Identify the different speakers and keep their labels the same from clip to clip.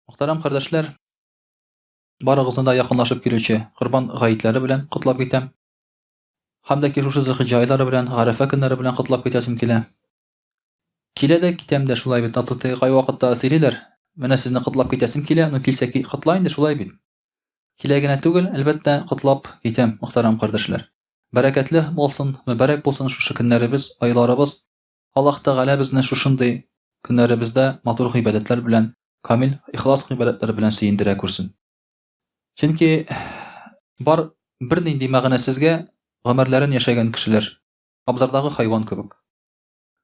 Speaker 1: Muhtaram kardeşler, barıgızın da yakınlaşıp kilüçe Kurban gayitlari bilen kutlap gitem. Hamdaki şuşu zilhicce aylary bilen, Arefe günleri bilen kutlap gitesim kile. Kilede kitemde şulay bit, atıtı gay wagtda sililer. Mene sizni kutlap gitesim kile, onu kilseki kutlayın da şulay bit. Kilegine tugul, elbette kutlap gitem, muhtaram kardeşler. Bereketli bolsun, mübarek bolsun şuşu günlerimiz, aylarımız. Allah Teala bizni şuşunday günlerimizde matruh ibadetler bilen, kamil ihlas ibadetler bilen siyindire kursun. Çünki bar bir nindi мәгънәсезгә гомерләрен яшәгән кешеләр, абзардагы хайван кебек.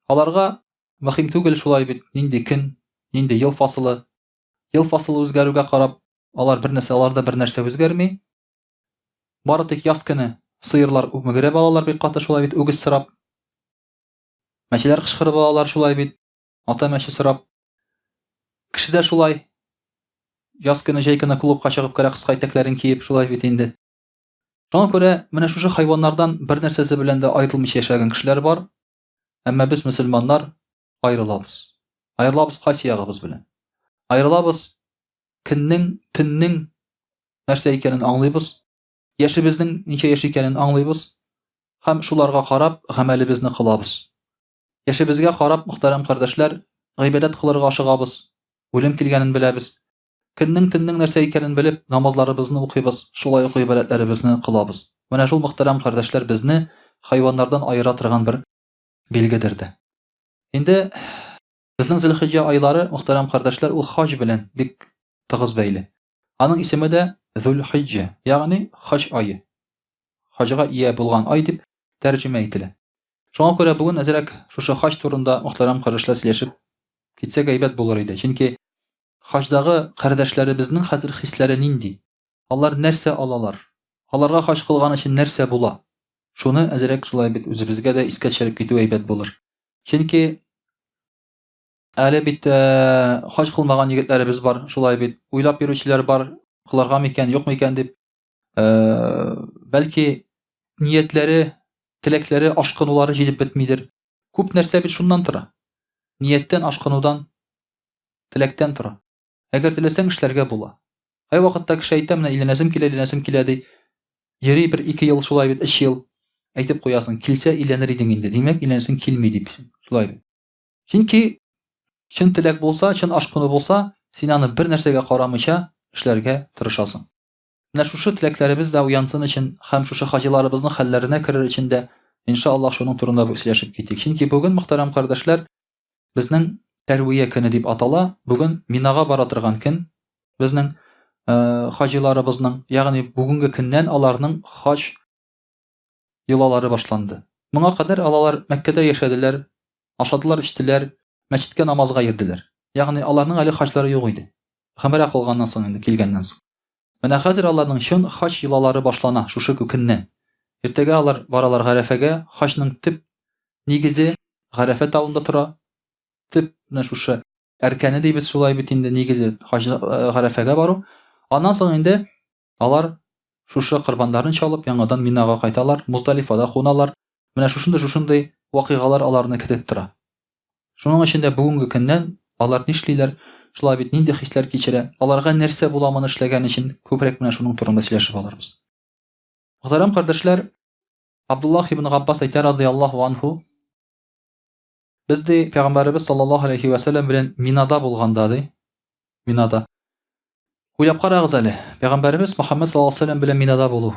Speaker 1: Аларга мөһим түгел шулай бит, нинди көн, нинди ел фасылы үзгәрүгә карап, алар аларда бер нәрсә үзгәрми. Бары тик яз көне сыерлар мөгерәп алалар бик каты шулай бит, үгез сырап. Мәчеләр кычкырып алалар шулай бит, ата мәче сырап. Кешедә шулай яз көне җәй көне клубка чыгып кара кыска итәкләрен киеп шулай бит инде. Шуңа күрә менә шушы хайваннардан бер нәрсәсе белән дә аерылмыйча яшәгән кешеләр бар. Әмма без мөселманнар аерылабыз. Аерылабыз кайсы ягыбыз белән? Аерылабыз көннең, төннең нәрсә икәнен аңлыйбыз. Яшебезнең ничә яшь икәнен аңлыйбыз. Һәм шуларга карап гамәлебезне кылабыз. Яшебезгә карап, мөхтәрәм кардәшләр, гыйбадәт кылырга ашыгабыз. Үлем килгәнен беләбез. Көннең, төннең нәрсә икәнен белеп, намазларыбызны укыйбыз, шулай ук гыйбадәтләребезне кылабыз. Менә шул мөхтәрәм кардәшләр безне хайваннардан аера торган бер билгедер дә. Инде безнең Зилхиҗҗә айлары, мөхтәрәм кардәшләр, ул хаҗ белән бик тыгыз бәйле. Аның исеме дә Зулхиҗҗә, ягъни хаҗ айы. Хаҗга ия булган ай дип тәрҗемә ителә. Шуңа күрә бүген әзрәк шушы хаҗ турында мөхтәрәм кардәшләр сөйләшеп китсәк әйбәт булыр иде. Чөнки хаҗдагы кардәшләребезнең хәзер хисләре нинди? Алар нәрсә алалар? Аларга хаҗ кылган өчен нәрсә була? Шуны әзрәк шулай бит үзебезгә дә искә төшереп китү әйбәт булыр. Чөнки әле бит хаҗ кылмаган егетләребез бар, шулай бит уйлап йөрүчеләр бар, кылырга микән, юк микән дип. Бәлки ниятләре, теләкләре, ашкынулары җитеп бетмидер. Күп нәрсә бит шуннан тора. Нияттән, ашкынудан, теләктән тора. Әгәр теләсәң эшләргә була. Һәр вакытта кеше әйтә, менә иленәсем килә ди. Йөри бер 2 ел шулай бит, 3 ел әйтеп куясың, килсә иленер идең инде. Димәк, иленәсең килми дип. Шулай бит. Чөнки чын теләк булса, чын ашкыну булса, син аны бер нәрсәгә карамыйча эшләргә тырышасың. Менә шушы теләкләребез дә уянсын өчен һәм шушы хаҗиларыбызның хәлләренә керер өчен дә иншаллах шуның турында сөйләшеп китик. Чөнки бүген мөхтәрәм кардәшләр, безнең Тәрвия көне дип атала. Бүген Минага бара торган көн. Безнең хаҗиларыбызның, ягъни бүгенге көннән аларның хаҗ йолалары башланды. Моңа кадәр алар Мәккәдә яшәделәр, ашадылар, иштеләр, мәчеткә намазга йөрделәр. Ягъни аларның әле хаҗлары юк иде. Хәмәрә кылганнан соң инде, килгәннән соң. Менә хәзер аларның чын хаҗ йолалары башлана шушы көннән. Иртәгә алар баралар Гарәфәгә. Хаҗның төп нигезе Гарәфә тавында тора. Тип менә шушы әркәне дибез шулай бит инде, нигезе Гарәфәгә бару. Аннан соң инде алар шушы корбандарын чалып, яңадан Минага кайталар, Муздалифада куналар. Менә шушындай вакыйгалар аларны көтеп тора. Шуның өчен дә бүгенге көннән алар нишлиләр? Шулай бит нинди хисләр кичерә? Аларга нәрсә була моны эшләгән өчен? Күбрәк менә шуның турында сөйләшеп алырбыз. Мөхтәрәм кардәшләр, Абдуллах ибн Габбас әйтә радиллаһу анһу, biz de Peygamberimiz sallallahu aleyhi ve sellem bilen Minada bulganda di. Minada. Uylap karagız әле. Peygamberimiz Muhammed sallallahu aleyhi ve sellem bilen Minada bulu.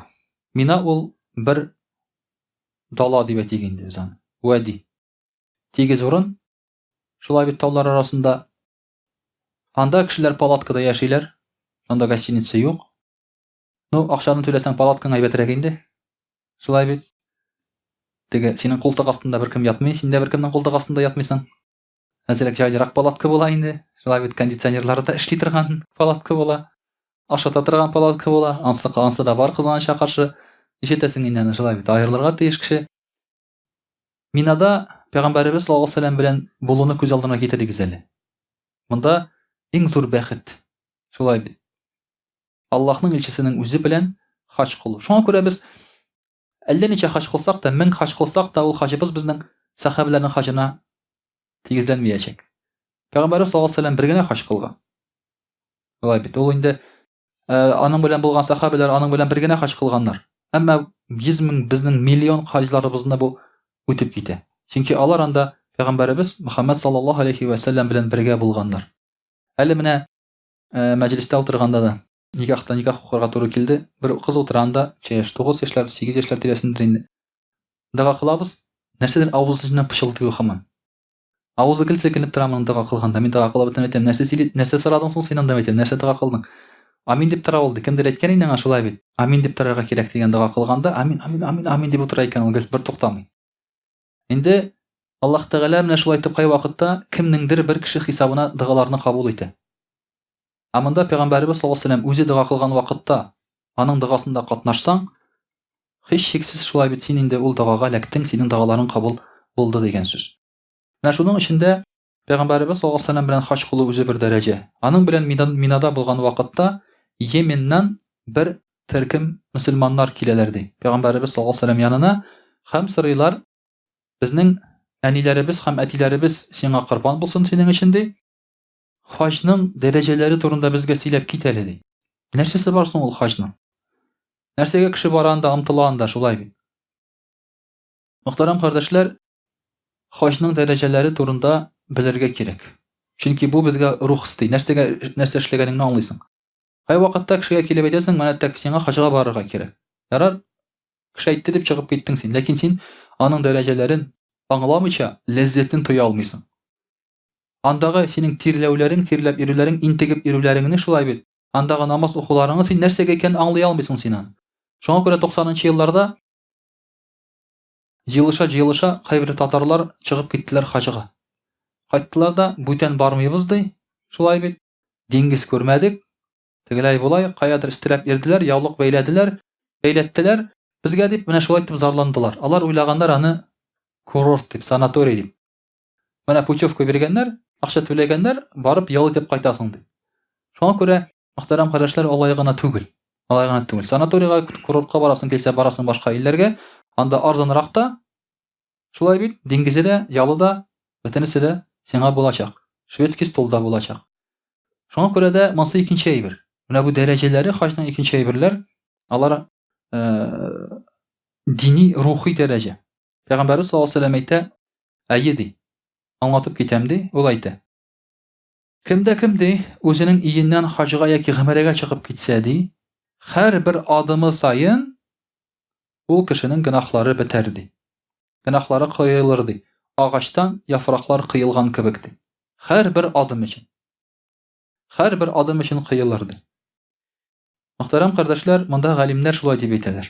Speaker 1: Mina ul bir dala diye tegindi özan. Vadi. Tegiz urun. Şulay bit tawlar arasında anda kişiler palatkada yaşaylar. Anda gостиница yok. Ну, акчаны төләсәң палаткаң әйбәтрәк инде. Шулай бит. Теге синең култык астында беркем ятмый, син дә беркемнең култык астында ятмыйсың. Әзрәк җайлырак палатка була инде. Шулай бит кондиционерлары да эшли торган палатка була. Ашата торган палатка була. Ансы да бар кызганыча каршы. Ишетәсең инде аны шулай бит аерылырга тиеш кеше. Минада Пәйгамбәрбез саллаллаһу алейһи ва саллям белән булуны күз алдына китерегез әле. Монда иң зур бәхет. Шулай бит. Аллаһның илчесенең үзе белән хаҗ кылу. Шуңа күрә без әллә ничә хаҗ кылсак та, 1000 хаҗ кылсак та, ул хаҗыбыз безнең сахабаларның хаҗына тигезләнмәячәк. Пәйгамбәрбез саллаллаһу алейһи ва саллям бер генә хаҗ кылган. Шулай бит. Ул инде аның белән булган сахабалар аның белән бер генә хаҗ кылганнар. Әмма 100 мең безнең миллион хаҗларыбызны бу үтеп китә. Чөнки алар анда Пәйгамбәрбез Мөхәммәд саллаллаһу алейхи ва саллям белән бергә булганнар. Әле менә мәҗлестә утырганда да никах укырга туры килде. Бер кыз утырганда, 9 яшьләр, 8 яшьләр тирәсендә инде. Дага кылабыз, нәрсәдер авыз эченнән пышылдый хаман. Авызы килсә килеп тора моның дага кылганда. Мин дага кылып әйтәм, нәрсә сорадың соң син анда әйтәм, нәрсә дага кылдың? Амин дип тора ул. Кемдер әйткән инде аңа шулай бит. Амин дип торарга кирәк дигән дага кылганда, амин, амин, амин, амин дип утыра икән ул бер туктамый. Инде Аллаһ Тәгалә менә шулай итеп кай вакытта кемнеңдер бер кеше хисабына дагаларны кабул итә. Амында Пәйгамбәрбез саллаллаһу алейһи ва саллям үзе дага кылган вакытта аның дагасында катнашсаң, һич шиксез шулай бит син инде ул дагага эләктең, синең дагаларың кабул булды дигән сүз. Менә шуның эчендә Пәйгамбәрбез саллаллаһу алейһи ва саллям белән хаҗ кылу үзе бер дәрәҗә. Аның белән Минада булган вакытта Йеменнән бер төркем мөселманнар киләләр ди. Пәйгамбәрбез саллаллаһу алейһи ва саллям янына һәм сорыйлар, безнең әниләребез һәм әтиләребез сиңа курбан булсын синең өчен ди. Хаҗның дәрәҗәләре турында безгә сөйләп кит әле ди. Нәрсәсе бар соң ул хаҗның? Нәрсәгә кеше бара анда, омтыла анда, шулай бит. Мөхтәрәм кардәшләр, хаҗның дәрәҗәләре турында белергә кирәк. Чөнки бу безгә рух исти. Нәрсә эшләгәнеңне аңлыйсың. Кай вакытта кешегә килеп әйтәсең, менә тәк сиңа хаҗга барырга кирәк. Ярар, кеше әйтте дип чыгып киттең син, ләкин син аның дәрәҗәләрен аңламыйча ләззәтен тоя алмыйсың. Андагы синең тирләүләрең, тирләп ирүләрең, интегеп ирүләреңне шулай бит. Андагы намаз укуларыңны син нәрсәгә икән аңлый алмыйсың син аны. Шуңа күрә 90нчы елларда җыелыша кайбер татарлар чыгып киттеләр хаҗга. Кайттылар да, бүтән бармыйбыз ди. Шулай бит. Диңгез күрмәдек. Тегеләй булай, каядыр истерәп ирделәр, яулык бәйләттеләр. Безгә дип менә шулай итеп зарландылар. Алар уйлаганнар аны курорт дип, санаторий дип. Менә путевка биргәннәр, акча түләгәннәр, барып ял итеп кайтасың ди. Шуңа күрә мөхтәрәм кардәшләр, алай гына түгел. Санаторийга, курортка барасың килсә, барасың башка илләргә, анда арзанрак та, шулай бит, диңгезе дә, ялы да, бөтенесе дә сиңа булачак. Шведский столда булачак. Шуңа күрә дә монсы икенче әйбер. Менә бу дәрәҗәләре хаҗның икенче әйберләр, алар дини, рухи дәрәҗә. Пәйгамбәрбез саллаллаһу алейһи ва саллям әйтә, әйе ди. Аңлатып китәм ди, ул әйтә. Кемдә ди, үзенең иеннән хаҗга яки гомрәгә чыгып китсә ди, һәр бер адымы сайын ул кешенең гынахлары бетәр ди. Гынахлары кыелыр ди. Агачтан яфраклар кыелган кебек ди. Һәр бер адым өчен кыелыр ди. Мөхтәрәм кардәшләр, монда галимнәр шулай дип әйтәләр.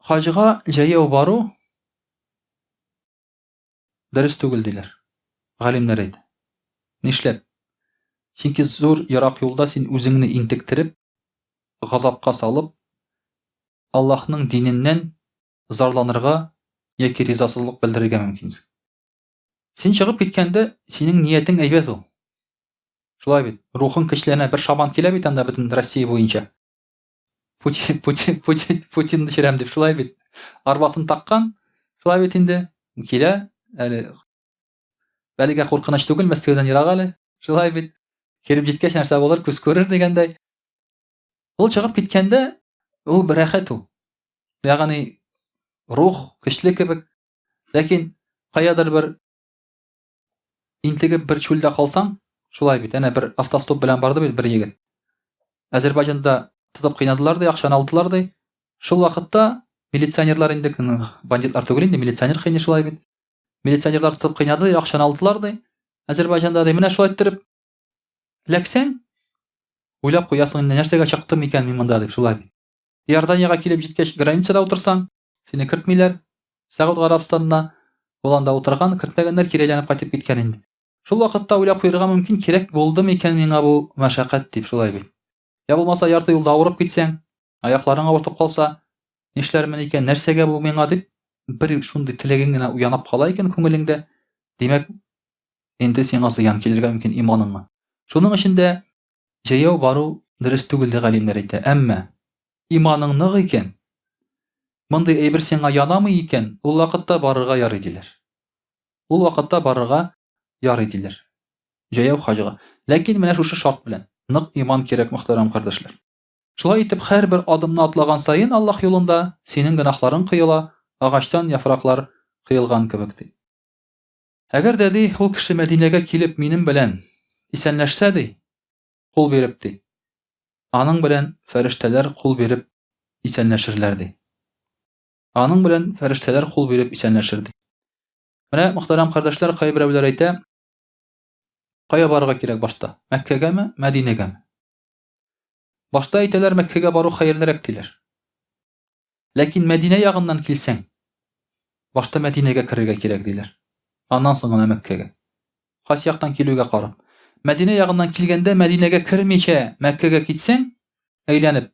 Speaker 1: Хаҗга җәяү бару дөрес түгел диләр. Галимнәр әйтә. Нишләп? Чөнки зур ярак юлда син үзеңне интектереп, газапка салып, Аллаһның диненнән зарланырга яки ризасызлык белдерергә мөмкинсең. Син чыгып киткәндә, синең ниятең әйбәт ул. Шулай бит. Рухың көчләнә, бер шабан килә бит анда бөтен Россия буенча. Путин дишерәм дип шулай бит. Арбасын таккан, шулай бит инде килә, әле Бәлегә куркыныч түгел, Мәскәүдән ерак әле. Шулай бит. Киреп җиткәч нәрсә булыр, күз күрер дигәндәй. Ул чыгып киткәндә, ул бер рәхәт ул. Ягъни рух көчле кебек. Ләкин каядыр бер интегеп бер чүлдә калсаң, шулай бит. Әнә бер автостоп белән барды бит бер егет. Азәрбайҗанда тотып кыйнадылар ди, акчаны алдылар ди. Шул вакытта милиционерлар инде, бандитлар түгел инде, милиционер кыйный шулай бит. Милиционерлар тотып кыйнады, акчаны алдылар ди. Азәрбайҗанда ди, менә шулай иттереп ләксәң, уйлап куясың, нәрсәгә чыктым икән мин монда дип шулай бит. Иорданияга килеп җиткәч, границада утырсаң, сине кертмиләр. Сәгъүд Гарәбстанына ул анда утырган, кертмәгәннәр, кирәләнеп кайтып киткән инде. Шул вакытта уйлап куярга мөмкин, кирәк булдымы икән миңа бу мәшәкать дип шулай бит. Я булмаса ярты юлда авырып китсәң, аякларың авыртып калса, нишләрмен икән, нәрсәгә бу миңа дип бер шундый теләгең генә уянып кала икән күңелеңдә. Димәк, инде сиңа зыян килергә мөмкин иманыңа. Шуның өчен дә җәяү бару дөрес түгел ди галимнәр әйтә. Әмма иманың нык икән, мондый әйбер сиңа янамый икән, ул вакытта барырга ярый диләр. Ул вакытта барырга ярый диләр. җәяү хаҗга. Ләкин менә шушы шарт белән. Нык иман кирәк, мөхтәрәм кардәшләр. Шулай итеп, һәрбер адымны атлаган саен Аллаһ юлында синең гөнаһларың кыела, агачтан яфраклар кыелган кебек ди. Әгәр дә ди, ул кеше Мәдинәгә килеп минем белән исәнләшсә ди, кул биреп ди, аның белән фәрештәләр кул биреп исәнләшерләр ди. Аның белән фәрештәләр кул биреп исәнләшер ди. Менә, мөхтәрәм кардәшләр, кайберәүләр әйтә, кая барырга кирәк башта? Мәккәгәме, Мәдинәгәме? Башта әйтәләр, Мәккәгә бару хәерлерәк диләр. Ләкин Мәдинә ягыннан килсәң, башта Мәдинәгә керергә кирәк диләр. Аннан соң гына Мәккәгә. Кайсы яктан килүгә карап. Мәдинә ягыннан килгәндә Мәдинәгә кермичә Мәккәгә китсәң, әйләнеп,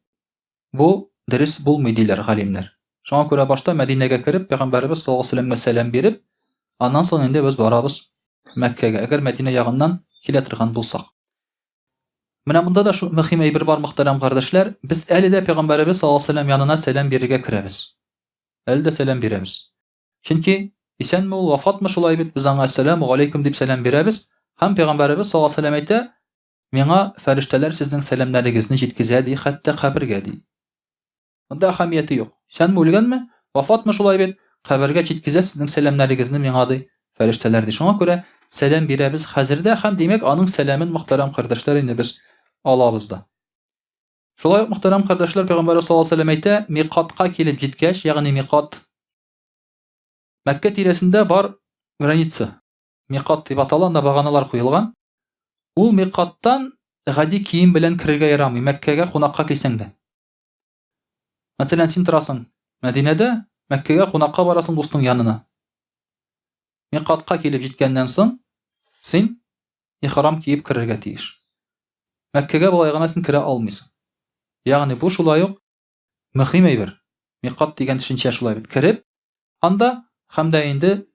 Speaker 1: бу дөрес булмый диләр галимнәр. Шуңа күрә башта Мәдинәгә кереп, Пәйгамбәрбез саллаллаһу алейһи ва сәлләмгә сәлам биреп, аннан соң инде без барабыз Мәккәгә, әгәр Мәдинә ягыннан килә торган булсак. Менә монда да шу мөһим әйбер бар, мөхтәрәм кардәшләр. Без әле дә Пәйгамбәрбез саллаллаһу алейһи ва сәлләм янына сәлам бирергә керәбез. Әле дә сәлам бирәбез. Чөнки исәнме ул, вафатмы, шулай бит, без аңа ассаламу алейкум дип сәлам бирәбез. Һәм Пәйгамбәрбез саллаллаһу алейһи ва сәлләм әйтә, миңа фәрештәләр сезнең сәламнарыгызны җиткезә ди, хәтта кабергә ди. Монда әһәмияте юк. Исәнме, үлгәнме, вафатмы, шулай бит, кабергә җиткезә сезнең сәламнарыгызны миңа ди фәрештәләр ди. Шуңа күрә сәлам бирәбез хәзердә һәм димәк аның сәламын, мөхтәрәм кардәшләр, инде без алабыз да. Шулай ук, мөхтәрәм кардәшләр, Пәйгамбәрбез саллаллаһу алейһи ва сәлләм әйтә, миқатка килеп җиткәч, ягъни миқат Мәккә тирәсендә бар граница. Миқат дип атала, анда баганалар куелган. Ул миқаттан гади кием белән керергә ярамый, Мәккәгә кунакка килсәң дә. Мәсәлән, син торасың Мәдинәдә, Мәккәгә кунакка барасың дустың янына. Миқатка килеп җиткәннән соң син ихрам киеп керергә тиеш. Мәккәгә болай гына син керә алмыйсың. Ягъни бу шулай ук мөһим әйбер. Миқат дигән төшенчә шулай бит. Кереп, анда һәм дә инде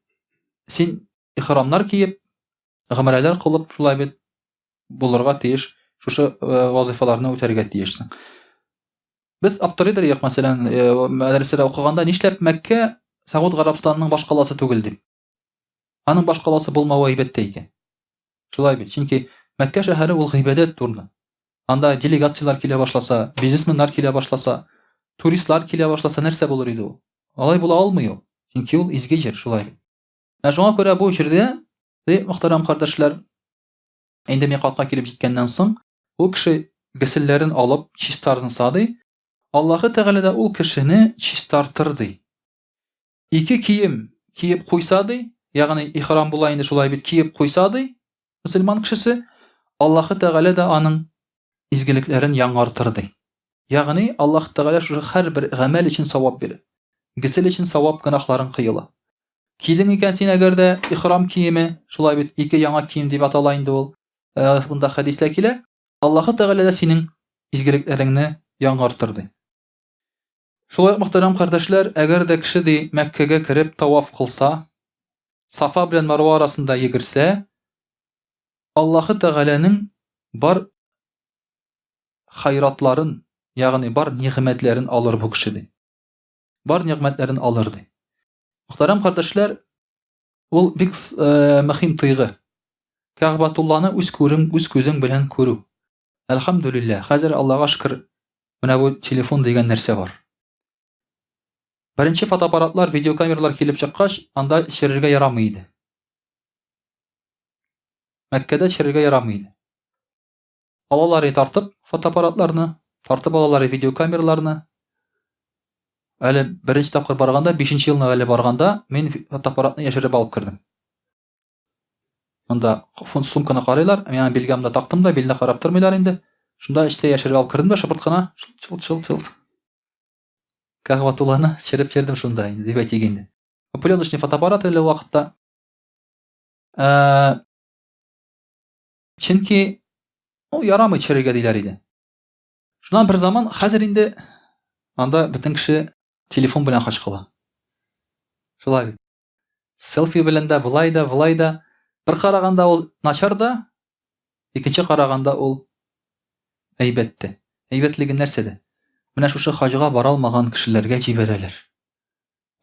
Speaker 1: син ихрамнар киеп, гомрәләр кылып, шулай бит булырга тиеш, шушы вазифаларны үтәргә тиешсең. Без аптырыйдыр як, мәсәлән, мәдрәсәдә укыганда, нишләп Мәккә Сәгуд Гарәбстанның баш каласы түгел дип. Аның баш каласы булмавы әйбәттә икән. Шулай бит, чөнки Мәккә шәһәре ул гыйбадәт урыны. Анда делегациялар килә башласа, бизнесменнар килә башласа, туристлар килә башласа, нәрсә булыр иде ул? Алай була алмый ул. Чөнки ул изге җир, шулай. Шуңа күрә бу җирдә, мөхтәрәм кардәшләр, инде миқатка килеп җиткәннән соң, ул кеше гыселләрен алып, чистарынса ди, Аллаһы Тәгалә дә ул кешене чистартыр ди. Ике кием киеп куйса ди, ягъни ихрам була инде шулай бит, киеп куйса ди, мөселман кешесе, Аллаһы Тәгалә дә аның изгелекләрен яңартыр ди. Ягъни Аллаһ Тәгалә шушы һәрбер гамәл өчен савап бирә. Гысел өчен савап, гынаһларын кыела. Кидең икән син әгәр дә ихрам киеме, шулай бит, ике яңа кием дип атала инде ул. Бунда хәдисләр килә. Аллаһы Тәгалә дә синең изгелекләреңне яңартыр ди. Шулай ук, мөхтәрәм кардәшләр, әгәр дә кеше ди Мәккәгә кереп таваф кылса, Сафа белән Марва арасында йөгерсә, Аллаһы Тәгаләнең бар хайратларын, ягъни бар нигъмәтләрен алыр бу кеше ди. Бар нигъмәтләрен алыр ди. Мөхтәрәм кардәшләр, ул бик мөһим тойгы. Кәгъбәтулланы үз күзең белән күрү. Әлхәмдүлилләh, хәзер Аллаһка шөкер, менә бу телефон дигән нәрсә бар. Беренче фотоаппаратлар, видеокамералар килеп чыккач, анда төшерергә ярамый иде. Мәккәдә төшерергә ярамый иде. Алалар тартып фотоаппаратларны, тартып алалар видеокамераларны. Әле беренче тапкыр барганда, 5нче елны әле барганда, мин фотоаппаратны яшереп алып кирдем. Монда сумканы карыйлар, мен билгәмдә тактым да, билне карап тормыйлар инде. Шунда эчтә яшереп алып кирдем дә, шыбырткына чылт. Кәгъбәтулланы төшереп кирдем шунда инде, дип әйтик инде. Пленочный фотоаппарат әле вакытта. Чөнки ул ярамый төшерергә диләр иде. Шуннан бер заман, хәзер инде анда бөтен кеше телефон белән хаҗ кыла. Шулай. Селфи белән дә, булай да. Бер караганда ул начар да, икенче караганда ул әйбәтте. Әйбәтлеге нәрсәдә? Менә шушы хаҗга бара алмаган кешеләргә җибәрәләр.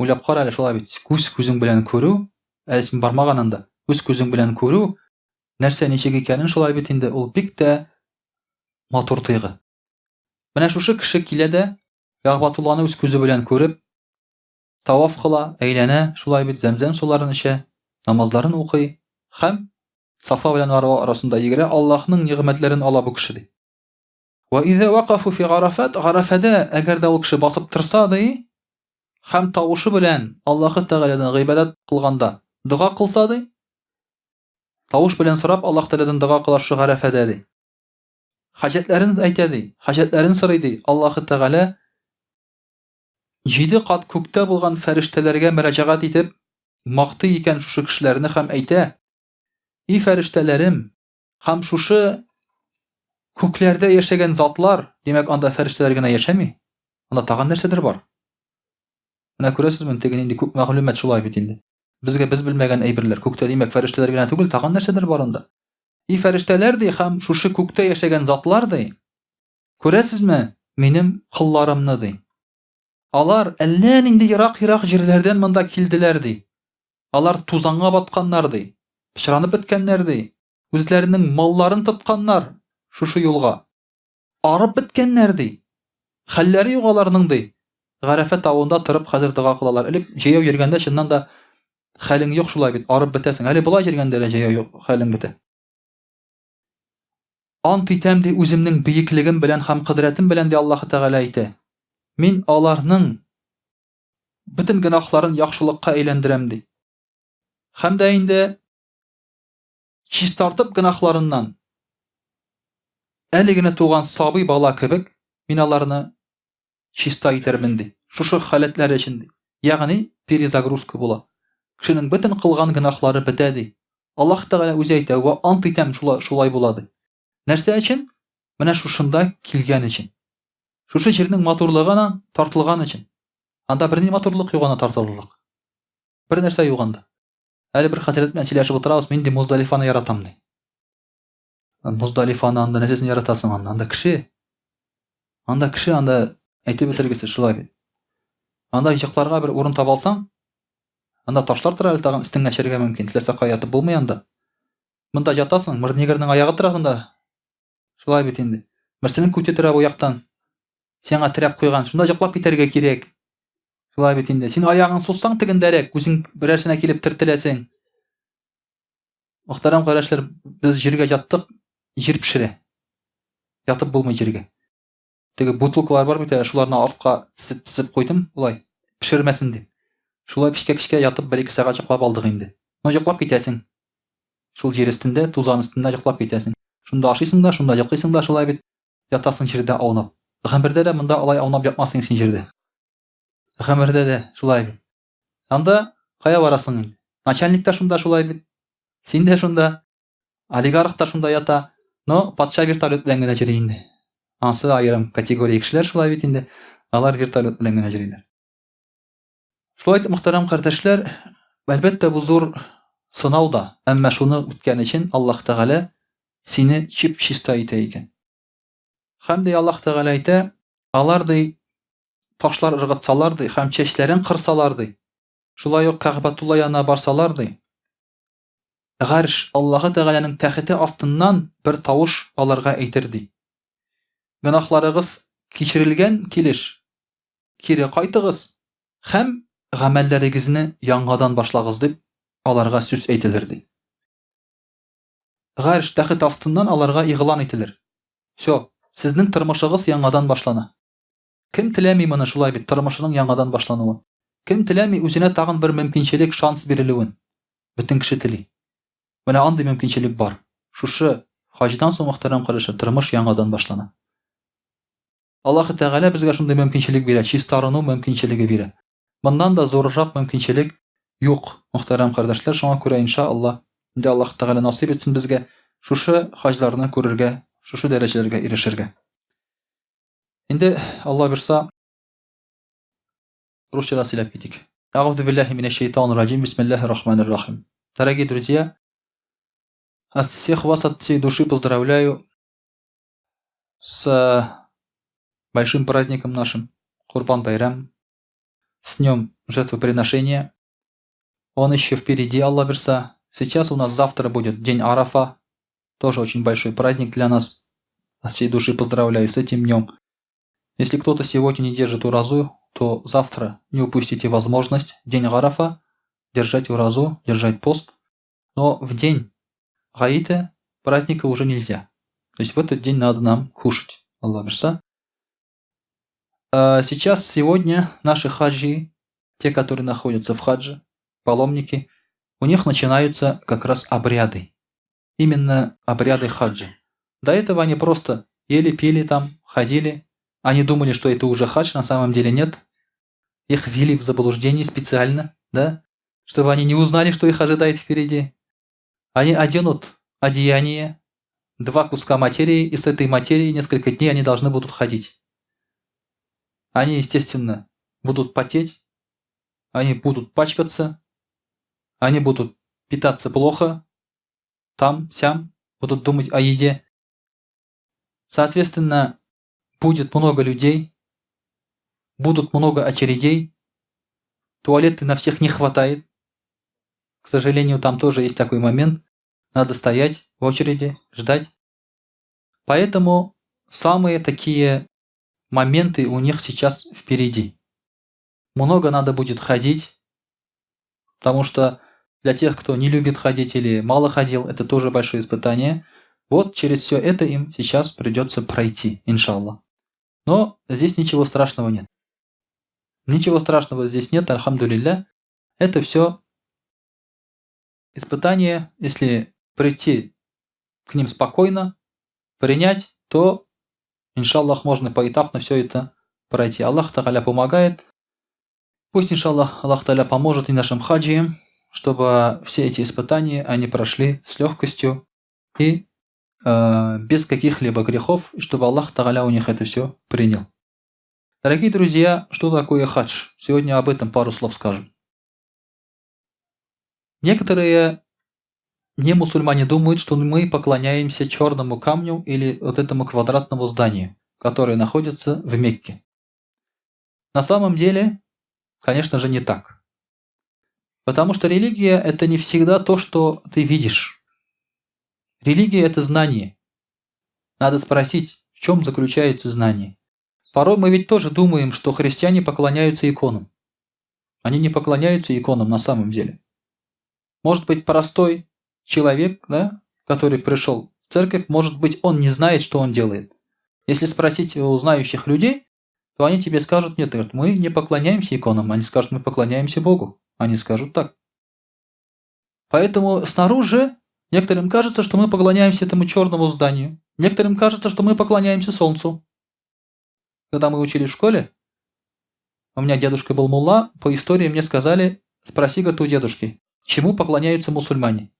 Speaker 1: Уйлап кара әле, шулай бит. Күзең белән күрү, әле син бармаган анда. Күзең белән күрү Нәрсә ничек икәнен шулай бит инде, ул бик тә матур тойгы. Менә шушы кеше килә дә Ягъбатулланы үз күзе белән күреп, таваф кыла, әйләнә, шулай бит зәмзәм суларын эчә, намазларын укый һәм Сафа белән Марва арасында йөгерә, Аллаһның нигъмәтләрен ала бу кеше ди. Ва иза вaqafu fi Гарафат, Гарафада әгәр дә ул кеше басып торса ди, һәм тавышы белән Аллаһы Тәгаләдән гыйбадәт кылганда дуга кылса ди, тавыш белән сорап Аллаһ Тәгаләдән дуга кылар шу Гарафада ди. Хаҗәтләрен әйтә ди, хаҗәтләрен сорый ди. Аллаһы Тәгалә 7 кат күктә булган фәрештәләргә мөрәҗәгать итеп мактый икән шушы кешеләрне һәм әйтә: "И фәрештәләрем, һәм шушы күкләрдә яшәгән затлар, димәк анда фәрештәләр генә яшәми, анда тагын нәрсәдер бар." Менә күрәсезме, теге нинди күп мәгълүмат шулай бит инде. Безгә без белмәгән әйберләр. Күктә димәк фәрештәләр генә түгел, тагын нәрсәдер бар анда. И фәрештәләр ди һәм шушы күктә яшәгән затлар ди. Күрәсезме, минем кылларымны ди. Алар әллә нинди ерак-ерак җирләрдән монда килделәр ди. Алар тузанга батканнар ди. Пычранып беткәннәр ди. Үзләренең малларын тотканнар шушы юлга. Арып беткәннәр ди. Хәлләре юк аларның ди. Гарафат тавында торып хәзер дуга кылалар. Элек җәяү йөргәндә чыннан да хәлең юк шулай бит, арып бетәсең. Әле болай йөргәндә дә җәяү юк, хәлең бетә. Ант итәм ди үземнең бөеклегем белән һәм кыдратым белән ди Аллаһ Тәгалә әйтә. Мин аларның бөтен гөнаһларын яхшылыкка әйләндерәм ди. Һәм дә инде чистартып гөнаһларыннан әле генә туган сабый бала кебек мин аларны чиста итермен ди. Шушы халәтләр өчен ди. Ягъни перезагрузка була. Кешенең бөтен кылган гөнаһлары бетә ди. Аллаһ Тәгалә үзе әйтә: "Ва ант итәм шулай була" ди. Нәрсә өчен? Менә шушында килгән өчен. Шушы җирнең матурлыгына тартылган өчен. Анда бер ни матурлык юк, ана тартылырлык. Бер нәрсә юк анда. Әле бер хәзрәт белән сөйләшеп утырабыз, мин ди Муздалифаны яратам ди. Муздалифаны анда нәрсәсен яратасың анда? Анда кеше. Анда кеше, анда әйтеп бетергесез шулай бит. Анда җыкларга бер урын таба алсаң, анда ташлар тора әле тагын өстеңә чәргә мөмкин. Теләсә кая ятып булмый анда. Монда ятасың, бер нигерның аягы тора монда. Шулай бит инде. Берсенең күте тора бу яктан. Сиңа терәп куйган, шунда җыклап китәргә кирәк. Шулай бит инде. Син аягың суссаң тегендәрәк, үзең берәрсенә килеп тертеләсең. Мөхтәрәм карашлар, без җиргә яттык, җир пешерә. Ятып булмый җиргә. Теге бутылкалар бар бит, шуларны артка тисеп куйдым, улай пешермәсен дип. Шулай кичкә ятып 1-2 сәгать җыклап алдык инде. Ну җыклап китәсең. Шул җир өстендә, тузан өстендә җыклап китәсең. Шунда ашыйсың да, шунда җыклыйсың да, шулай бит ятасың җирдә аунап. Гомердә дә монда алай аунап ятмассың син җирдә. Гомердә дә шулай бит. Анда кая барасың инде? Начальник та шунда шулай бит. Син дә шунда. Олигарх та шунда ята. Но патша вертолет белән генә йөри инде. Ансы аерым категория кешеләр шулай бит инде. Алар вертолет белән генә йөриләр. Шулай итеп, мөхтәрәм кардәшләр, әлбәттә бу зур сынау да, әмма шуны үткән өчен Аллаһ Тәгалә сине чип-чиста итә икән. Һәм дә Аллаһ Тәгалә әйтә: "Алар ди ташлар ыргытсалар ди, һәм чәчләрен кырсалар ди. Шулай ук Кәгъбәтулла янына барсалар ди. Гарш Аллаһ Тәгаләнең тәхете астыннан бер тавыш аларга әйтер ди. Гөнаһларыгыз кичерелгән килеш, кире кайтыгыз һәм гамәлләрегезне яңадан башлагыз" дип аларга сүз әйтелер ди. Гарш тәхет астыннан аларга игълан ителер. Всё, сезнең тормышыгыз яңадан башлана. Кем теләми моны шулай бит, тормышының яңадан башлануын? Кем теләми үзенә тагын бер мөмкинчелек, шанс бирелүен? Бөтен кеше тели. Менә андый мөмкинчелек бар. Шушы хаҗдан соң мөхтәрәм карашы, тормыш яңадан башлана. Аллаһ Тәгалә безгә шундый мөмкинчелек бирә, чистарыну мөмкинчелеге бирә. Моннан да зуррак мөмкинчелек юк, мөхтәрәм кардәшләр. Шуңа күрә иншаллаһ, инде Аллаһ Тәгалә насыйп итсен безгә шушы хаҗларны күрергә, шушы дәрәҗәләргә ирешергә. Инде Алла бирса, русча сөйләп китик. Аъузу биллаһи минаш шайтанир раҗим. Бисмиллаһир рахманир рахим. Дорогие друзья, от всех вас от всей души поздравляю с большим праздником нашим, Курбан-байрам, с днем жертвоприношения. Он еще впереди, Аллах бирса. Сейчас у нас завтра будет день Арафа, Тоже очень большой праздник для нас. От всей души поздравляю с этим днем. Если кто-то сегодня не держит уразу, то завтра не упустите возможность в день Гарафа держать уразу, держать пост. Но в день Гаита праздника уже нельзя. То есть в этот день надо нам кушать. Аллах верса. Сейчас, сегодня наши хаджи, те, которые находятся в хадже, паломники, у них начинаются как раз обряды. Именно обряды хаджа. До этого они просто ели, пили там, ходили. Они думали, что это уже хадж, на самом деле нет. Их ввели в заблуждение специально, да, чтобы они не узнали, что их ожидает впереди. Они оденут одеяние, 2 куска материи, и с этой материей несколько дней они должны будут ходить. Они, естественно, будут потеть, они будут пачкаться, они будут питаться плохо, там, сям, будут думать о еде. Соответственно, будет много людей, будут много очередей, туалеты на всех не хватает. К сожалению, там тоже есть такой момент. Надо стоять в очереди, ждать. Поэтому самые такие моменты у них сейчас впереди. Много надо будет ходить, потому что для тех, кто не любит ходить или мало ходил, это тоже большое испытание. Вот через все это им сейчас придется пройти, иншаллах. Но здесь ничего страшного нет. Ничего страшного здесь нет, альхамдулилля. Это все испытание, если прийти к ним спокойно, принять, то, иншаллах, можно поэтапно все это пройти. Аллах Тааля помогает. Пусть, иншаллах, Аллах Тааля поможет и нашим хаджиям, чтобы все эти испытания они прошли с легкостью и без каких-либо грехов, и чтобы Аллах Тааля у них это все принял. Дорогие друзья, что такое хадж? Сегодня об этом пару слов скажем. Некоторые не мусульмане думают, что мы поклоняемся черному камню или вот этому квадратному зданию, которое находится в Мекке. На самом деле, конечно же, не так. Потому что религия – это не всегда то, что ты видишь. Религия – это знание. Надо спросить, в чем заключается знание. Порой мы ведь тоже думаем, что христиане поклоняются иконам. Они не поклоняются иконам на самом деле. Может быть, простой человек, да, который пришел в церковь, может быть, он не знает, что он делает. Если спросить у знающих людей, то они тебе скажут: нет, мы не поклоняемся иконам. Они скажут: мы поклоняемся Богу. Они скажут так. Поэтому снаружи некоторым кажется, что мы поклоняемся этому черному зданию. Некоторым кажется, что мы поклоняемся солнцу. Когда мы учили в школе, у меня дедушка был мулла, по истории мне сказали: спроси, говорит, у дедушки, чему поклоняются мусульмане.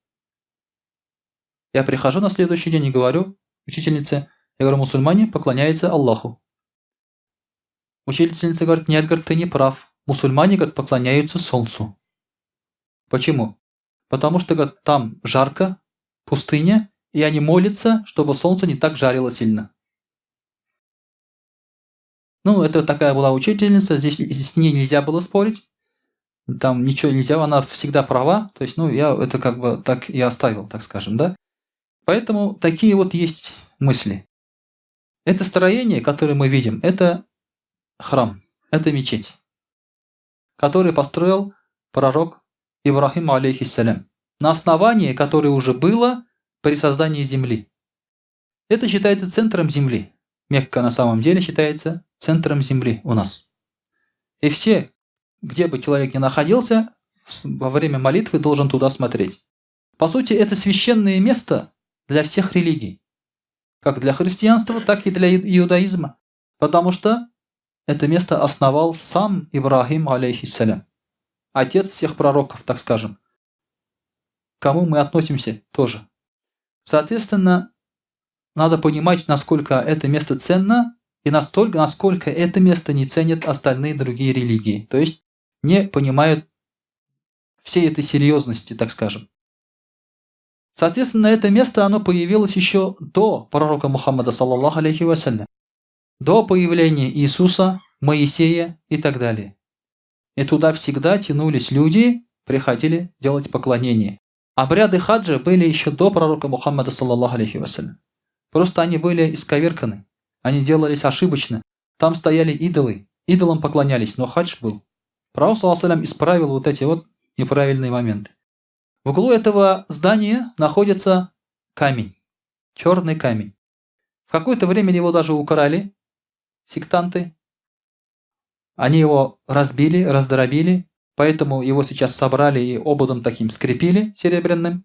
Speaker 1: Я прихожу на следующий день и говорю учительнице, я говорю: мусульмане поклоняются Аллаху. Учительница говорит: нет, говорит, ты не прав. Мусульмане, говорит, поклоняются солнцу. Почему? Потому что, говорит, там жарко, пустыня, и они молятся, чтобы солнце не так жарило сильно. Ну, это такая была учительница, здесь с ней нельзя было спорить. Там ничего нельзя, она всегда права. То есть, я это как бы так и оставил, так скажем, да. Поэтому такие вот есть мысли. Это строение, которое мы видим, это храм, это мечеть, который построил пророк Ибрахим, алейхиссалям, на основании, которое уже было при создании земли. Это считается центром земли. Мекка на самом деле считается центром земли у нас. И все, где бы человек ни находился, во время молитвы должен туда смотреть. По сути, это священное место для всех религий. Как для христианства, так и для иудаизма. Потому что это место основал сам Ибрахим, алейхиссалям. Отец всех пророков, так скажем. К кому мы относимся тоже. Соответственно, надо понимать, насколько это место ценно, и настолько, насколько это место не ценят остальные другие религии. То есть не понимают всей этой серьезности, так скажем. Соответственно, это место, оно появилось еще до пророка Мухаммада, саллаллаху алейхи вассалям, до появления Иисуса, Моисея и так далее. И туда всегда тянулись люди, приходили делать поклонение. Обряды хаджа были еще до пророка Мухаммада, саллаллаху алейхи вассалям. Просто они были исковерканы. Они делались ошибочно. Там стояли идолы. Идолам поклонялись, но хадж был. Пророк, саллаллаху алейхи вассалям, исправил вот эти вот неправильные моменты. В углу этого здания находится камень. Черный камень. В какое-то время его даже украли сектанты. Они его разбили, раздробили. Поэтому его сейчас собрали и ободом таким скрепили серебряным.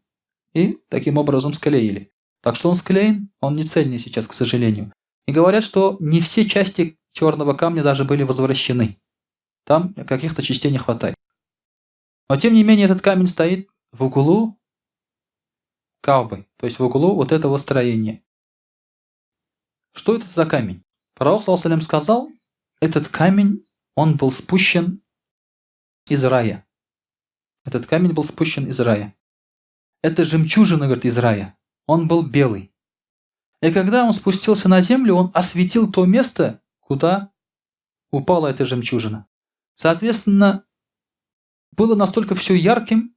Speaker 1: И таким образом склеили. Так что он склеен, он не цельный сейчас, к сожалению. И говорят, что не все части черного камня даже были возвращены. Там каких-то частей не хватает. Но тем не менее этот камень стоит в углу Каабы, то есть в углу вот этого строения. Что это за камень? Пророк, саллаллаху алейхи вассалям, сказал, этот камень, он был спущен из рая. Этот камень был спущен из рая. Это жемчужина, говорит, из рая. Он был белый. И когда он спустился на землю, он осветил то место, куда упала эта жемчужина. Соответственно, было настолько все ярким,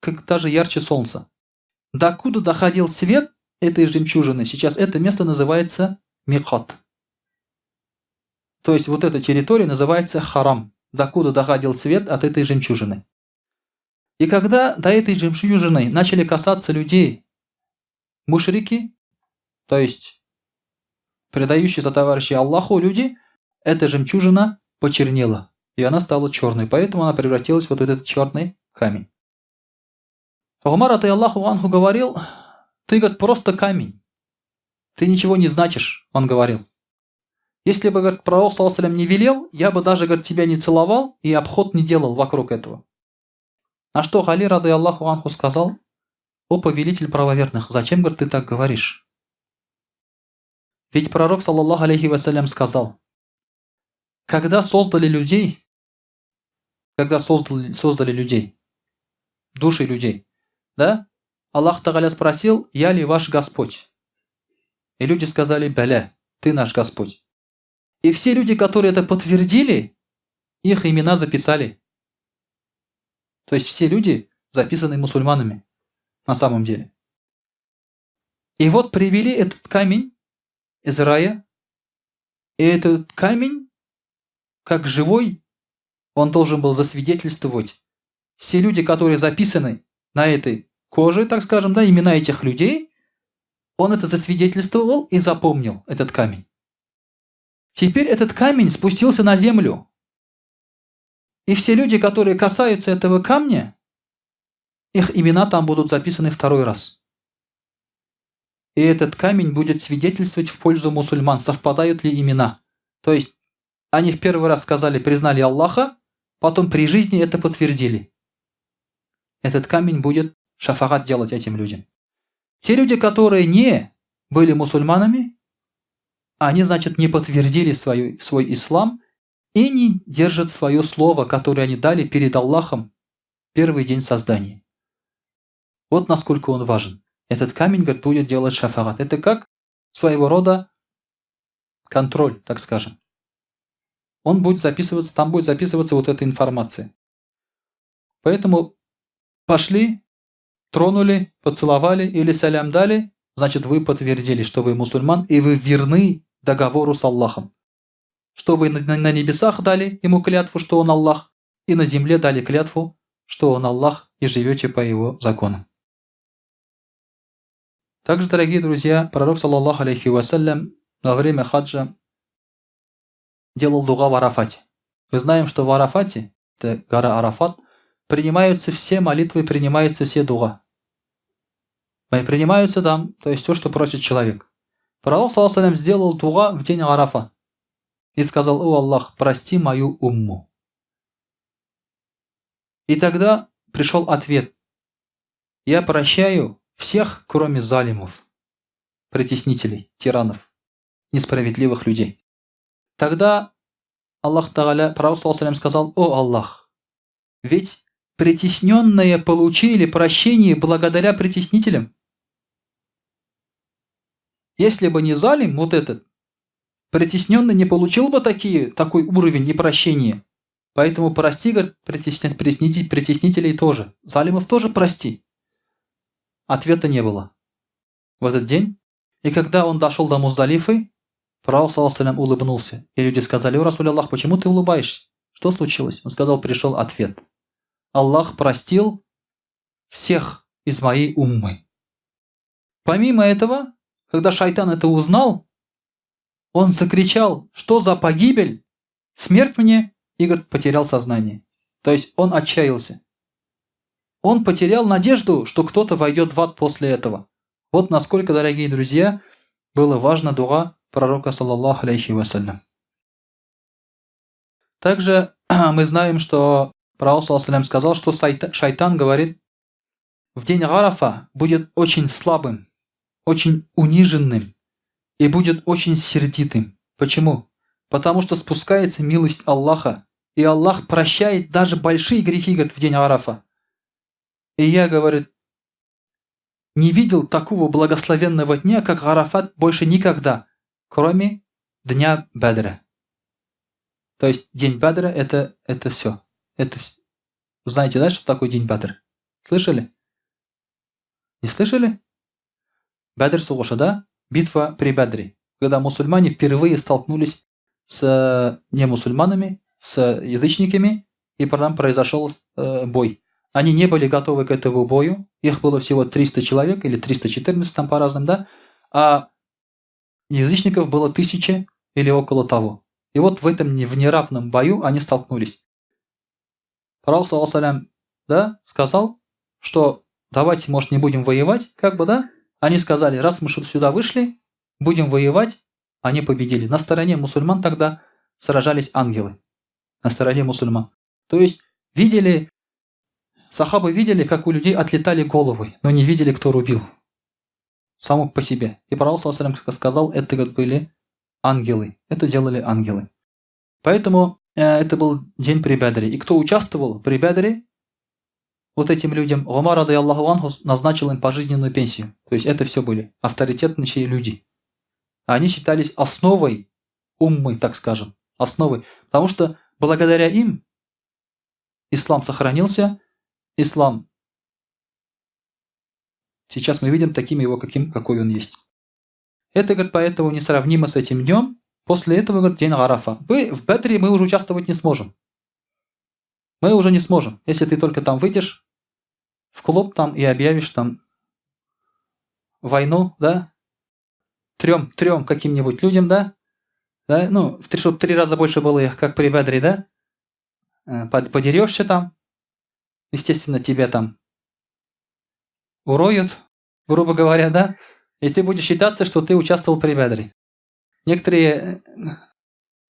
Speaker 1: как даже ярче солнца. Докуда доходил свет этой жемчужины, сейчас это место называется микат. То есть вот эта территория называется харам. Докуда доходил свет от этой жемчужины. И когда до этой жемчужины начали касаться людей мушрики, то есть предающиеся товарищи Аллаху люди, эта жемчужина почернела. И она стала черной. Поэтому она превратилась в вот этот черный камень. Умар, Аллаху анху, говорил, ты, говорит, просто камень. Ты ничего не значишь, он говорил. Если бы, говорит, пророк, саллаллаху алейхи вассалям, не велел, я бы даже, говорит, тебя не целовал и обход не делал вокруг этого. На что Али, Аллаху анху, сказал, о повелитель правоверных, зачем, говорит, ты так говоришь? Ведь пророк, саллаллаху алейхи вассалям, сказал, когда создали людей, души людей, да, Аллах Тааля спросил, я ли ваш Господь? И люди сказали, бәлә, ты наш Господь. И все люди, которые это подтвердили, их имена записали. То есть все люди записаны мусульманами на самом деле. И вот привели этот камень из рая, и этот камень, как живой, он должен был засвидетельствовать все люди, которые записаны на этой коже, так скажем, да, имена этих людей, он это засвидетельствовал и запомнил, этот камень. Теперь этот камень спустился на землю. И все люди, которые касаются этого камня, их имена там будут записаны второй раз. И этот камень будет свидетельствовать в пользу мусульман, совпадают ли имена. То есть они в первый раз сказали, признали Аллаха, потом при жизни это подтвердили. Этот камень будет шафагат делать этим людям. Те люди, которые не были мусульманами, они, значит, не подтвердили свой ислам и не держат свое слово, которое они дали перед Аллахом первый день создания. Вот насколько он важен. Этот камень, говорит, будет делать шафагат. Это как своего рода контроль, так скажем. Он будет записываться, там будет записываться вот эта информация. Поэтому пошли, тронули, поцеловали или салям дали, значит, вы подтвердили, что вы мусульман, и вы верны договору с Аллахом. Что вы на небесах дали ему клятву, что он Аллах, и на земле дали клятву, что он Аллах, и живете по его законам. Также, дорогие друзья, пророк, саллаллаху алейхи вассалям, во время хаджа делал дуга в Арафате. Мы знаем, что в Арафате, это гора Арафат, принимаются все молитвы, принимаются все дуга. Принимаются там, то есть то, что просит человек. Пророк, саллаллаху алейхи вассалям, сделал дуга в день Арафа и сказал, о Аллах, прости мою умму. И тогда пришел ответ, я прощаю всех, кроме залимов, притеснителей, тиранов, несправедливых людей. Тогда Аллах Тааля, пророк, саллаллаху алейхи вассалям, сказал, о Аллах, ведь притесненные получили прощение благодаря притеснителям. Если бы не залим, вот этот, притесненный не получил бы такой уровень и прощение. Поэтому прости, говорит, притеснителей тоже. Залимов тоже прости. ответа не было в этот день. И когда он дошел до Муздалифы, пророк ﷺ улыбнулся. И люди сказали: «О, Расуль Аллах, почему ты улыбаешься? Что случилось?» Он сказал: «Пришел ответ. Аллах простил всех из моей уммы». Помимо этого, когда шайтан это узнал, он закричал: «Что за погибель? Смерть мне!» И, говорит, потерял сознание. То есть он отчаялся. Он потерял надежду, что кто-то войдет в ад после этого. Вот насколько, дорогие друзья, было важно дуа пророка, саллаллаху алейхи вассалям. Также мы знаем, что пророк, саллаллаху алейхи вассалям, сказал, что шайтан говорит, в день Арафа будет очень слабым, очень униженным и будет очень сердитым. Почему? Потому что спускается милость Аллаха, и Аллах прощает даже большие грехи, говорит, в день Арафа. И я, говорит, не видел такого благословенного дня, как Арафат, больше никогда, кроме дня Бадра. То есть день Бадра это все. Это все. Знаете, да, что такое день Бадр? Слышали? Не слышали? Бадр соғышы, да? Битва при Бадре. Когда мусульмане впервые столкнулись с немусульманами, с язычниками, и там произошел бой. Они не были готовы к этому бою. Их было всего 300 человек, или 314, там по-разному, да? А язычников было 1000 или около того. И вот в этом в неравном бою они столкнулись. Пророк, саллаллаху алейхи, да, сказал, что давайте, может, не будем воевать, как бы, да? Они сказали, раз мы сюда вышли, будем воевать. Они победили. На стороне мусульман тогда сражались ангелы. На стороне мусульман. То есть видели, сахабы видели, как у людей отлетали головы, но не видели, кто рубил. Само по себе. И пророк, саллаллаху алейхи, сказал, это были ангелы. Это делали ангелы. Поэтому это был день при Бадре. И кто участвовал при Бадре, вот этим людям Умар, радийаллаху анху, назначил им пожизненную пенсию. То есть это все были авторитетные люди. Они считались основой уммы, так скажем. Основой. Потому что благодаря им ислам сохранился. Ислам сейчас мы видим таким его, какой он есть. Это, говорит, поэтому несравнимо с этим днем. После этого, говорит, день Арафа. В Бадре мы уже участвовать не сможем. Мы уже не сможем. Если ты только там выйдешь в клуб там и объявишь там войну, да, трем каким-нибудь людям, да, ну, чтобы 3 раза больше было их, как при Бадре, да, подерешься там, естественно, тебя там уроют, грубо говоря, да, и ты будешь считаться, что ты участвовал при Бадре. Некоторые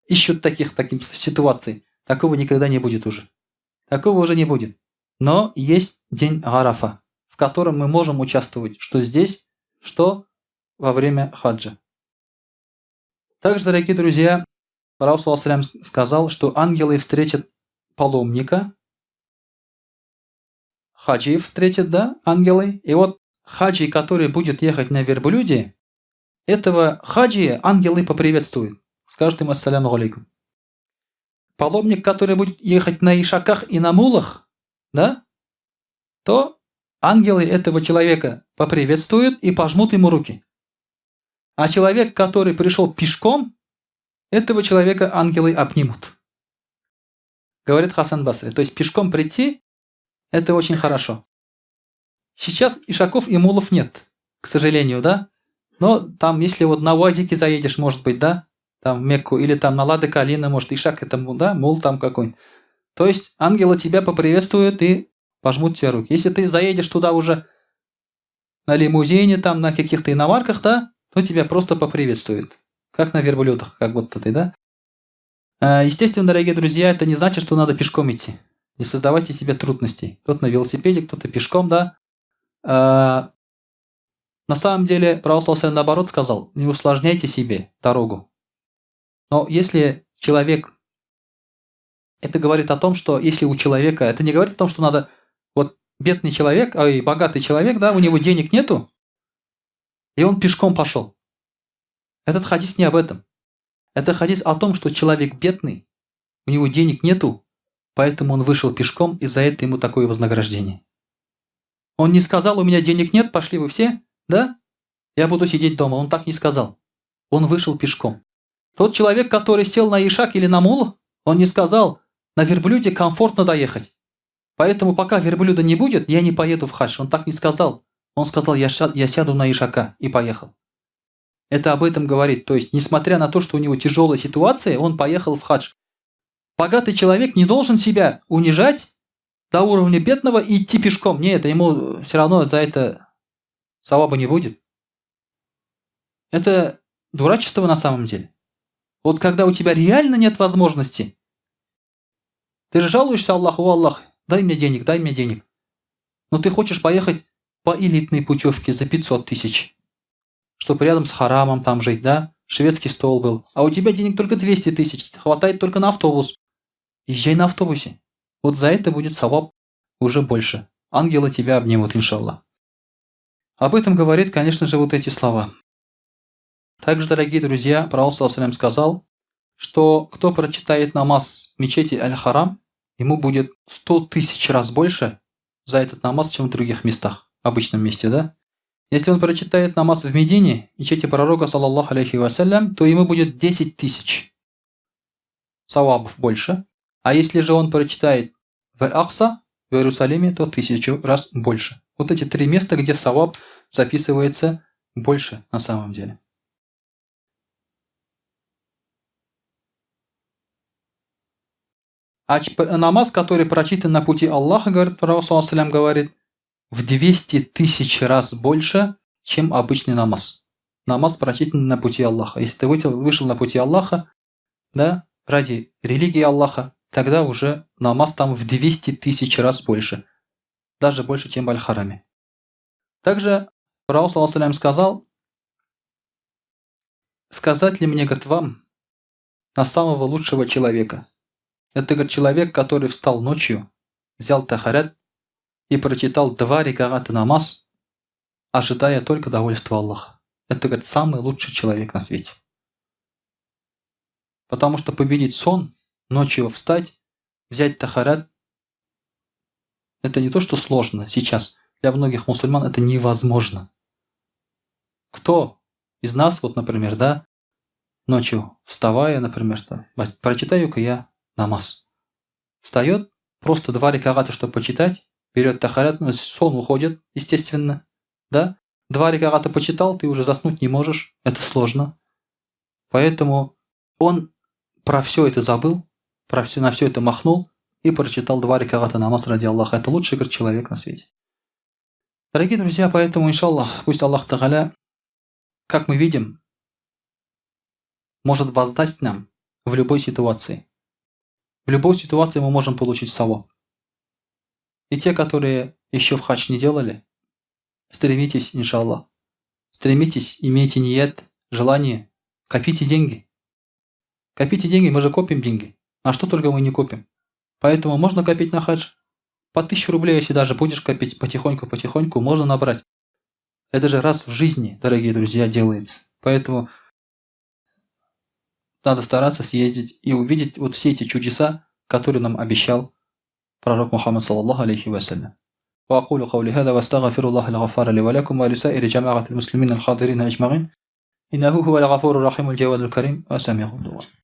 Speaker 1: ищут таких ситуаций. Такого никогда не будет уже. Такого уже не будет. Но есть день Арафа, в котором мы можем участвовать, что здесь, что во время хаджа. Также, дорогие друзья, пророк саллаллаху алейхи вассалям сказал, что ангелы встретят паломника, хаджиев встретят, да, ангелы. И вот хаджи, который будет ехать на верблюде, этого хаджия ангелы поприветствуют. Скажут им ассаляму алейкум. Паломник, который будет ехать на ишаках и на мулах, да, то ангелы этого человека поприветствуют и пожмут ему руки. А человек, который пришел пешком, этого человека ангелы обнимут. Говорит Хасан Басри. То есть пешком прийти – это очень хорошо. Сейчас ишаков и мулов нет, к сожалению, да. Но там, если вот на УАЗике заедешь, может быть, да, там в Мекку, или там на Лада Калина, может, ишак это, да, мул там какой-нибудь. То есть ангелы тебя поприветствуют и пожмут тебе руки. Если ты заедешь туда уже на лимузине, там на каких-то иномарках, да, то тебя просто поприветствуют. Как на верблюдах, как будто ты, да. Естественно, дорогие друзья, это не значит, что надо пешком идти. Не создавайте себе трудностей. Кто-то на велосипеде, кто-то пешком, да. На самом деле, пророк саллаллаху алейхи наоборот сказал, не усложняйте себе дорогу. Но если человек, это говорит о том, что если у человека, это не говорит о том, что надо, вот бедный человек, богатый человек, да, у него денег нету, и он пешком пошел. Этот хадис не об этом. Это хадис о том, что человек бедный, у него денег нету, поэтому он вышел пешком, и за это ему такое вознаграждение. Он не сказал: у меня денег нет, пошли вы все, да? Я буду сидеть дома. Он так не сказал. Он вышел пешком. Тот человек, который сел на ишак или на мул, он не сказал: на верблюде комфортно доехать. Поэтому пока верблюда не будет, я не поеду в хадж. Он так не сказал. Он сказал: я сяду на ишака и поехал. Это об этом говорит. То есть, несмотря на то, что у него тяжелая ситуация, он поехал в хадж. Богатый человек не должен себя унижать до уровня бедного и идти пешком. Нет, ему все равно за это саваба не будет. Это дурачество на самом деле. Вот когда у тебя реально нет возможности, ты же жалуешься Аллаху: Аллах, дай мне денег, дай мне денег. Но ты хочешь поехать по элитной путевке за 500 тысяч, чтобы рядом с харамом там жить, да? Шведский стол был. А у тебя денег только 200 тысяч, хватает только на автобус. Езжай на автобусе. Вот за это будет саваб уже больше. Ангелы тебя обнимут, иншаллах. Об этом говорит, конечно же, вот эти слова. Также, дорогие друзья, пророк ﷺ сказал, что кто прочитает намаз в мечети Аль-Харам, ему будет 100 тысяч раз больше за этот намаз, чем в других местах, в обычном месте, да? Если он прочитает намаз в Медине, мечети пророка, саллаллаху алейхи вассалям, то ему будет 10 тысяч савабов больше. А если же он прочитает в Аль-Акса, в Иерусалиме, то 1000 раз больше. Вот эти 3 места, где саваб записывается больше на самом деле. А намаз, который прочитан на пути Аллаха, говорит пророк, говорит, в 200 тысяч раз больше, чем обычный намаз. Намаз прочитан на пути Аллаха. Если ты вышел на пути Аллаха, да, ради религии Аллаха, тогда уже намаз там в 200 тысяч раз больше. Даже больше, чем в Аль-Хараме. Также пророк сказал: сказать ли мне, говорит, вам на самого лучшего человека? Это, говорит, человек, который встал ночью, взял тахарят и прочитал 2 раката намаз, ожидая только довольства Аллаха. Это, говорит, самый лучший человек на свете. Потому что победить сон, ночью встать, взять тахарят, это не то, что сложно сейчас. Для многих мусульман это невозможно. Кто из нас, вот, например, да, ночью вставая, например, прочитаю-ка я намаз. Встает, просто 2 раката, чтобы почитать, берет тахарят, сон уходит, естественно, да? 2 раката почитал, ты уже заснуть не можешь, это сложно. Поэтому он про все это забыл, на все это махнул и прочитал 2 раката намаз ради Аллаха. Это лучший, говорит, человек на свете. Дорогие друзья, поэтому, иншаллах, пусть Аллах Тааля, как мы видим, может воздать нам в любой ситуации. В любой ситуации мы можем получить саваб. И те, которые еще в хадж не делали, стремитесь, иншаллах. Стремитесь, имейте ният, желание, копите деньги. Копите деньги, мы же копим деньги. А что только мы не копим. Поэтому можно копить на хадж. По 1000 рублей, если даже будешь копить потихоньку, можно набрать. Это же раз в жизни, дорогие друзья, делается. Поэтому надо стараться съездить и увидеть вот все эти чудеса, которые нам обещал пророк Мухаммад саллаллаху алейхи вассалям. وأقول قولي هذا وأستغفر الله الغفار لي ولكم ولسائر جماعة المسلمين الحاضرين أجمعين إنه هو الغفور الرحيم الجواد الكريم وسميع الدعاء.